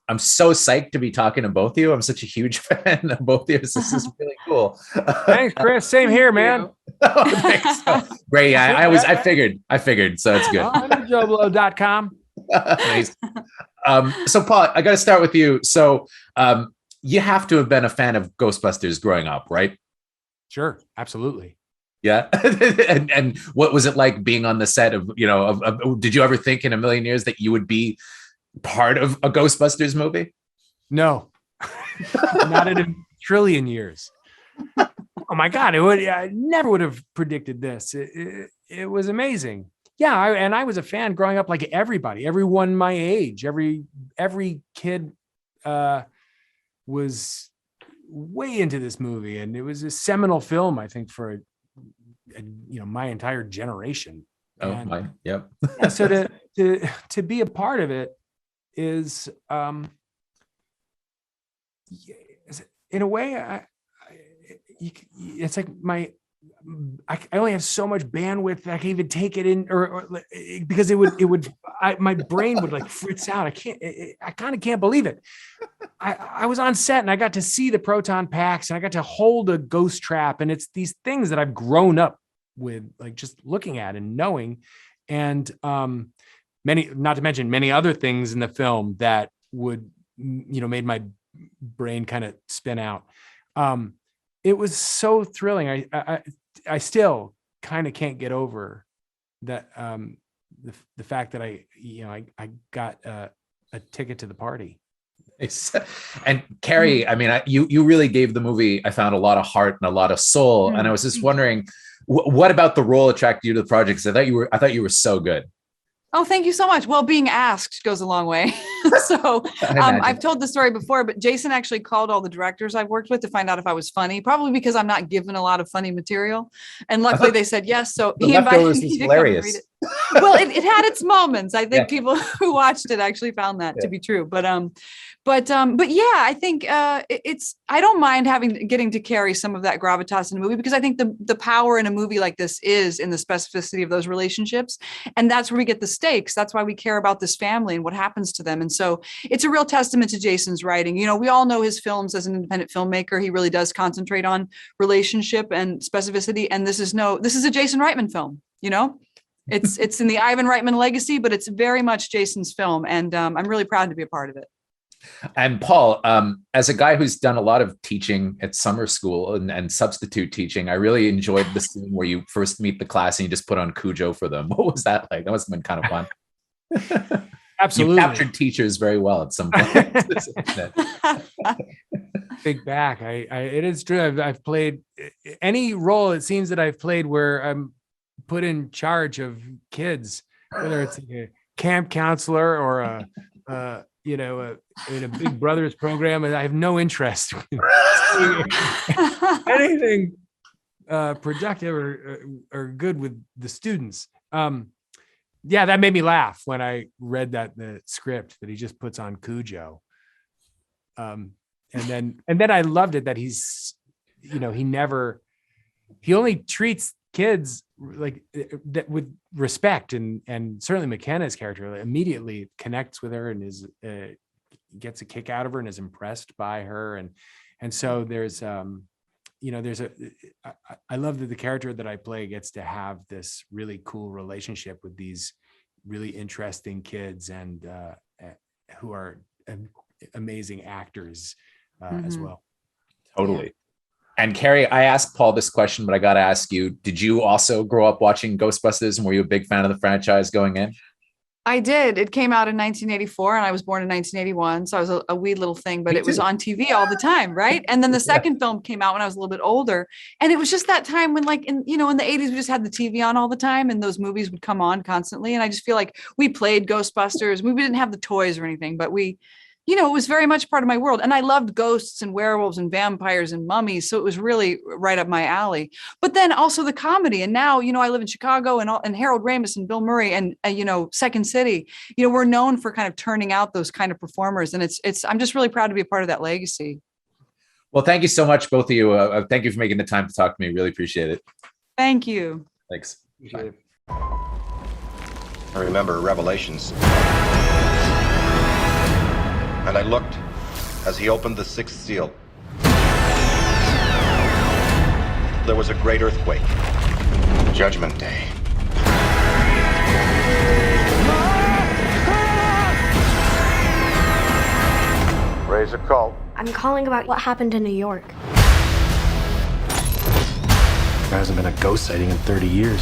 I'm so psyched to be talking to both of you. I'm such a huge fan of both of you. This is really cool. Thanks, Chris. Same here, man. Oh, thanks. Great. Yeah, I figured. So it's good. I'm at JoBlo.com. Nice. So Paul, I got to start with you. So you have to have been a fan of Ghostbusters growing up, right? Sure, absolutely. Yeah. and what was it like being on the set of, did you ever think in a million years that you would be part of a Ghostbusters movie? No, not in a trillion years. Oh my God, I never would have predicted this. It was amazing. Yeah, I was a fan growing up, like everybody, everyone my age, every kid was way into this movie, and it was a seminal film, I think, for my entire generation. Oh, my, yep. So to be a part of it is, in a way, it's like I only have so much bandwidth that I can even take it in, or because my brain would like fritz out. I kind of can't believe it. I was on set and I got to see the proton packs and I got to hold a ghost trap, and it's these things that I've grown up with, like just looking at and knowing, and not to mention many other things in the film that would, made my brain kind of spin out. It was so thrilling. I still kind of can't get over that, the fact that I got a ticket to the party. And Carrie, I mean, you really gave the movie, I found, a lot of heart and a lot of soul. And I was just wondering, what about the role attracted you to the project? Because I thought you were so good. Oh, thank you so much. Well, being asked goes a long way. So I've told the story before, but Jason actually called all the directors I've worked with to find out if I was funny, probably because I'm not given a lot of funny material. And luckily they said yes. So he invited me to hilarious. Come read it. Well, it had its moments. I think people who watched it actually found that to be true. But yeah, I think I don't mind getting to carry some of that gravitas in a movie, because I think the power in a movie like this is in the specificity of those relationships. And that's where we get the stakes. That's why we care about this family and what happens to them. And so it's a real testament to Jason's writing. We all know his films as an independent filmmaker. He really does concentrate on relationship and specificity. And this is a Jason Reitman film, It's in the Ivan Reitman legacy, but it's very much Jason's film. And I'm really proud to be a part of it. And Paul, as a guy who's done a lot of teaching at summer school and substitute teaching, I really enjoyed the scene where you first meet the class and you just put on Cujo for them. What was that like? That must have been kind of fun. Absolutely. You captured teachers very well at some point. Think back. It is true. I've played any role, it seems, that I've played where I'm put in charge of kids, whether it's a camp counselor or in a Big Brothers program, and I have no interest in anything productive or good with the students. Yeah, that made me laugh when I read the script that he just puts on Cujo. And then I loved it that he's, he only treats kids like that with respect, and certainly McKenna's character immediately connects with her and is gets a kick out of her and is impressed by her, and so there's I love that the character that I play gets to have this really cool relationship with these really interesting kids and who are amazing actors as well. Totally. And Carrie, I asked Paul this question, but I got to ask you, did you also grow up watching Ghostbusters, and were you a big fan of the franchise going in? I did. It came out in 1984 and I was born in 1981. So I was a wee little thing, but it was on TV all the time. Right. And then the second film came out when I was a little bit older. And it was just that time when, like, in the 80s, we just had the TV on all the time and those movies would come on constantly. And I just feel like we played Ghostbusters. We didn't have the toys or anything, but it was very much part of my world. And I loved ghosts and werewolves and vampires and mummies. So it was really right up my alley. But then also the comedy. And now, I live in Chicago and Harold Ramis and Bill Murray and, Second City, we're known for kind of turning out those kind of performers. And I'm just really proud to be a part of that legacy. Well, thank you so much, both of you. Thank you for making the time to talk to me. Really appreciate it. Thank you. Thanks. I remember Revelations. and I looked as he opened the sixth seal. There was a great earthquake. Judgment Day. Raise a cult. I'm calling about what happened in New York. There hasn't been a ghost sighting in 30 years.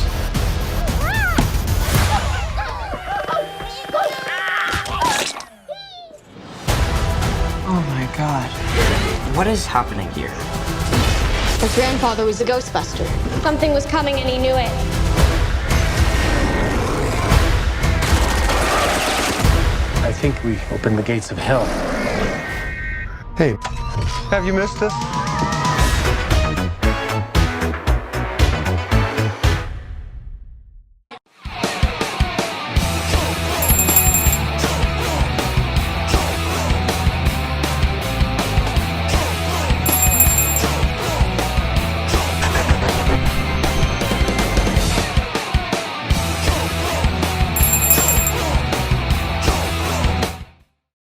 Oh my God. What is happening here? His grandfather was a Ghostbuster. Something was coming and he knew it. I think we opened the gates of hell. Hey, have you missed us?